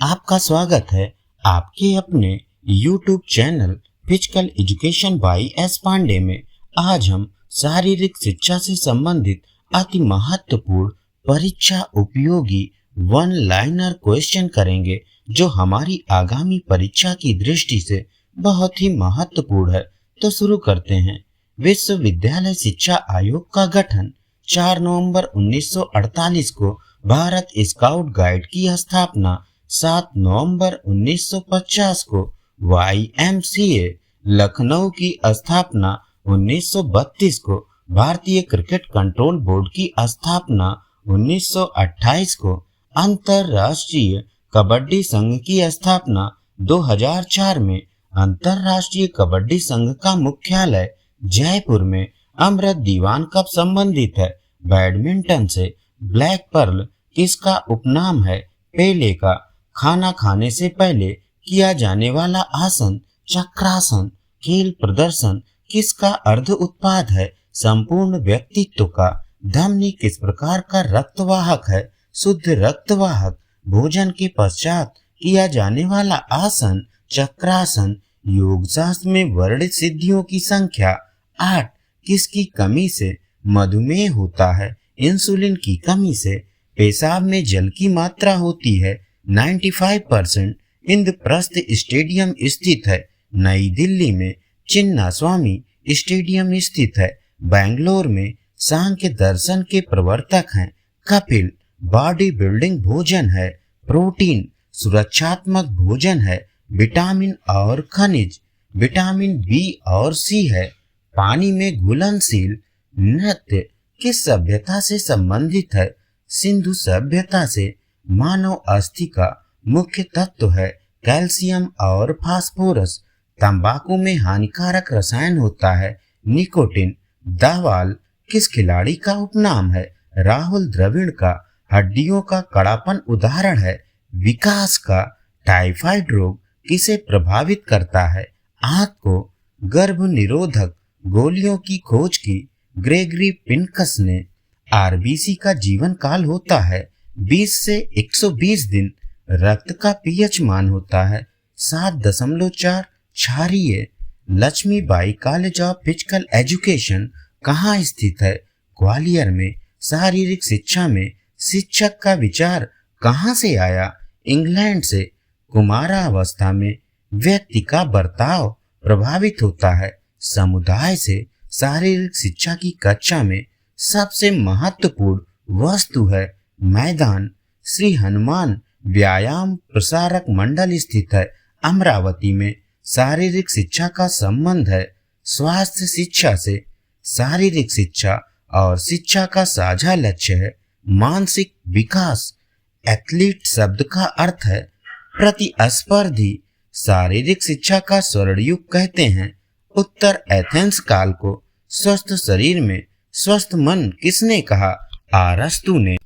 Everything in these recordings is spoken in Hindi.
आपका स्वागत है आपके अपने YouTube channel physical education by S Pandey में। आज हम शारीरिक शिक्षा से संबंधित अति महत्वपूर्ण परीक्षा उपयोगी वन लाइनर क्वेश्चन करेंगे जो हमारी आगामी परीक्षा की दृष्टि से बहुत ही महत्वपूर्ण है। तो शुरू करते हैं। विश्वविद्यालय शिक्षा आयोग का गठन 4 नवंबर 1948 को, भारत स्काउट गाइड की स्थापना 7 नवंबर 1950 को, YMCA लखनऊ की स्थापना 1932 को, भारतीय क्रिकेट कंट्रोल बोर्ड की स्थापना 1928 को, अंतर्राष्ट्रीय कबड्डी संघ की स्थापना 2004 में, अंतर्राष्ट्रीय कबड्डी संघ का मुख्यालय जयपुर में, अमृत दीवान कब संबंधित है बैडमिंटन से, ब्लैक पर्ल किसका उपनाम है पेले का, खाना खाने से पहले किया जाने वाला आसन चक्रासन, खेल प्रदर्शन किसका अर्ध उत्पाद है संपूर्ण व्यक्तित्व का, धमनी किस प्रकार का रक्तवाहक है शुद्ध रक्तवाहक, भोजन के पश्चात किया जाने वाला आसन चक्रासन, योग शास्त्र में वर्णित सिद्धियों की संख्या 8, किसकी कमी से मधुमेह होता है इंसुलिन की कमी से, पेशाब में जल की मात्रा होती है 95%, इंद्रप्रस्थ स्टेडियम स्थित है नई दिल्ली में, चिन्ना स्वामी स्टेडियम स्थित है बेंगलोर में, सांख्य दर्शन के प्रवर्तक हैं कपिल, बॉडी बिल्डिंग भोजन है प्रोटीन, सुरक्षात्मक भोजन है विटामिन और खनिज, विटामिन बी और सी है, पानी में घुलनशील, नृत्य किस सभ्यता से संबंधित है सिंधु सभ्यता से, मानव अस्थि का मुख्य तत्व है कैल्शियम और फास्फोरस, तंबाकू में हानिकारक रसायन होता है निकोटिन, दावाल किस खिलाड़ी का उपनाम है राहुल द्रविड़ का, हड्डियों का कड़ापन उदाहरण है विकास का, टाइफाइड रोग किसे प्रभावित करता है आंत को, गर्भ निरोधक गोलियों की खोज की ग्रेगरी पिनकस ने, आरबीसी का जीवन काल होता है 20 से 120 दिन, रक्त का पीएच मान होता है 7.4, क्षारीय, Lakshmibai college of physical education कहाँ स्थित है ग्वालियर में, शारीरिक शिक्षा में शिक्षक का विचार कहाँ से आया इंग्लैंड से, कुमारावस्था में व्यक्ति का बर्ताव प्रभावित होता है समुदाय से, शारीरिक शिक्षा की कक्षा में सबसे महत्वपूर्ण वस्तु है मैदान, श्री हनुमान व्यायाम प्रसारक मंडल स्थित है अमरावती में, शारीरिक शिक्षा का संबंध है स्वास्थ्य शिक्षा से, शारीरिक शिक्षा और शिक्षा का साझा लक्ष्य है मानसिक विकास, एथलीट शब्द का अर्थ है प्रतिस्पर्धी, शारीरिक शिक्षा का स्वर्ण युग कहते हैं उत्तर एथेंस काल को, स्वस्थ शरीर में स्वस्थ मन किसने कहा अरस्तु ने,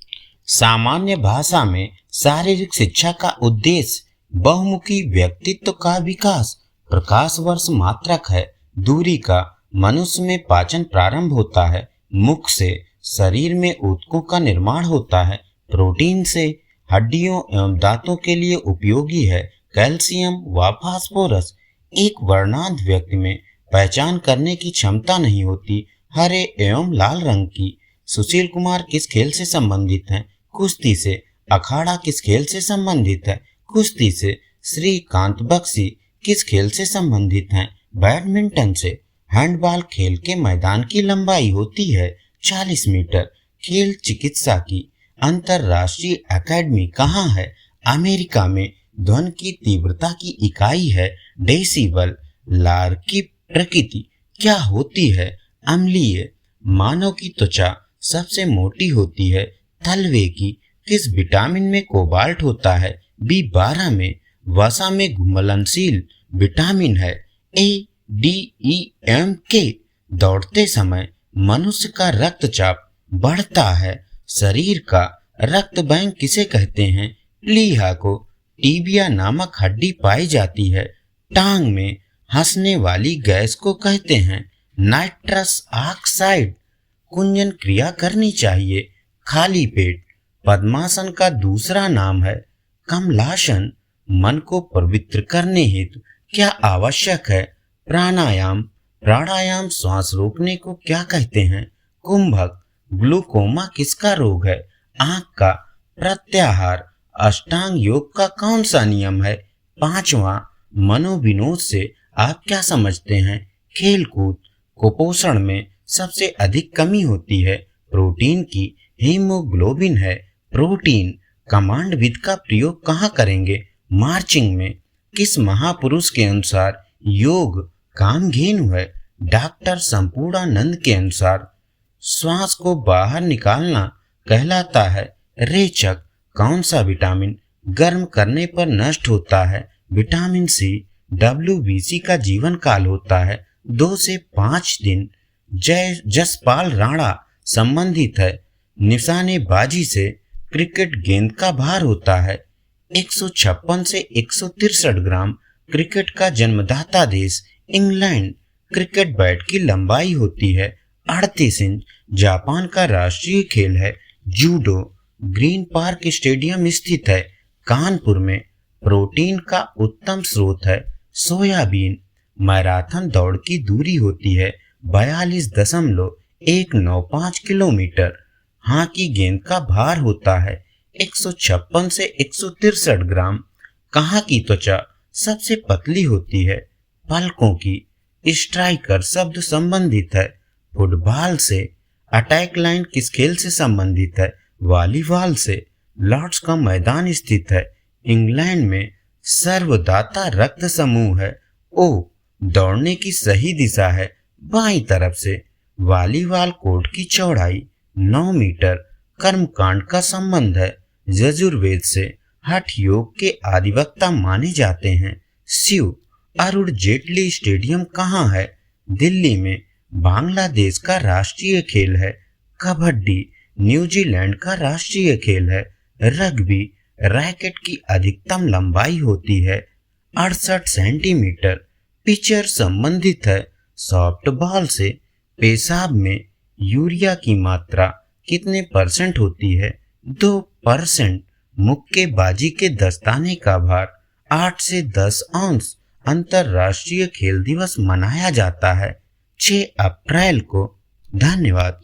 सामान्य भाषा में शारीरिक शिक्षा का उद्देश्य बहुमुखी व्यक्तित्व का विकास, प्रकाश वर्ष मात्रक है दूरी का, मनुष्य में पाचन प्रारंभ होता है मुख से, शरीर में ऊतकों का निर्माण होता है प्रोटीन से, हड्डियों एवं दांतों के लिए उपयोगी है कैल्शियम व फास्फोरस, एक वर्णांध व्यक्ति में पहचान करने की क्षमता नहीं होती हरे एवं लाल रंग की, सुशील कुमार किस खेल से संबंधित हैं कुश्ती से, अखाड़ा किस खेल से संबंधित है कुश्ती से, श्रीकांत बख्शी किस खेल से संबंधित हैं बैडमिंटन से, हैंडबॉल खेल के मैदान की लंबाई होती है 40 मीटर, खेल चिकित्सा की अंतर्राष्ट्रीय एकेडमी कहाँ है अमेरिका में, ध्वनि की तीव्रता की इकाई है डेसिबल, लार की प्रकृति क्या होती है अम्लीय, मानव की त्वचा सबसे मोटी होती है तलवे की, किस विटामिन में कोबाल्ट होता है B12 में, वसा में घुलनशील विटामिन है ADEMK, दौड़ते समय मनुष्य का रक्तचाप बढ़ता है, शरीर का रक्त बैंक किसे कहते हैं प्लीहा को, टीबिया नामक हड्डी पाई जाती है टांग में, हंसने वाली गैस को कहते हैं नाइट्रस ऑक्साइड, कुंजन क्रिया करनी चाहिए खाली पेट, पद्मासन का दूसरा नाम है कमलासन, मन को पवित्र करने हेतु क्या आवश्यक है? प्राणायाम। प्राणायाम श्वास रोकने को क्या कहते हैं? कुंभक। ग्लूकोमा किसका रोग है? आंख का। प्रत्याहार। अष्टांग योग का कौन सा नियम है? पांचवा। मनोविनोद से आप क्या समझते हैं? खेल कूद। कुपोषण में सबसे अधिक कमी होती है प्रोटीन की। हीमोग्लोबिन है प्रोटीन। कमांड विद का प्रयोग कहाँ करेंगे? मार्चिंग में। किस महापुरुष के अनुसार योग कामधेनु है? डॉक्टर संपूर्णानंद के अनुसार। श्वास को बाहर निकालना कहलाता है रेचक। कौन सा विटामिन गर्म करने पर नष्ट होता है? Vitamin C. WBC का जीवन काल होता है 2 से 5 दिन। जसपाल राणा संबंधित है। निशानेबाजी से क्रिकेट गेंद का भार होता है 156 से 163 ग्राम। क्रिकेट का जन्मदाता देश इंग्लैंड। क्रिकेट बैट की लंबाई होती है 38 इंच। जापान का राष्ट्रीय खेल है जूडो। ग्रीन पार्क स्टेडियम स्थित है कानपुर में। प्रोटीन का उत्तम स्रोत है सोयाबीन। मैराथन दौड़ की दूरी होती है 42.195 किलोमीटर। हॉकी गेंद का भार होता है 156 से 163 ग्राम। कहाँ की त्वचा सबसे पतली होती है? पलकों की। स्ट्राइकर शब्द संबंधित है फुटबॉल से। अटैक लाइन किस खेल से संबंधित है? वॉलीबॉल से। लॉर्ड्स का मैदान स्थित है इंग्लैंड में। सर्वदाता रक्त समूह है O। दौड़ने की सही दिशा है बाईं तरफ से। वॉलीबॉल कोर्ट की चौड़ाई 9 मीटर। कर्मकांड का संबंध है यजुर्वेद से। हठ योग के आदिवक्ता माने जाते हैं शिव। अरुण जेटली स्टेडियम कहाँ है? दिल्ली में। बांग्लादेश का राष्ट्रीय खेल है कबड्डी। न्यूजीलैंड का राष्ट्रीय खेल है रग्बी। रैकेट की अधिकतम लंबाई होती है 68 सेंटीमीटर। पिचर संबंधित है सॉफ्टबॉल से। पेशाब में यूरिया की मात्रा कितने % होती है? 2%। मुक्केबाजी के दस्ताने का भार 8 से 10 औंस। अंतर्राष्ट्रीय खेल दिवस मनाया जाता है 6 अप्रैल को। धन्यवाद।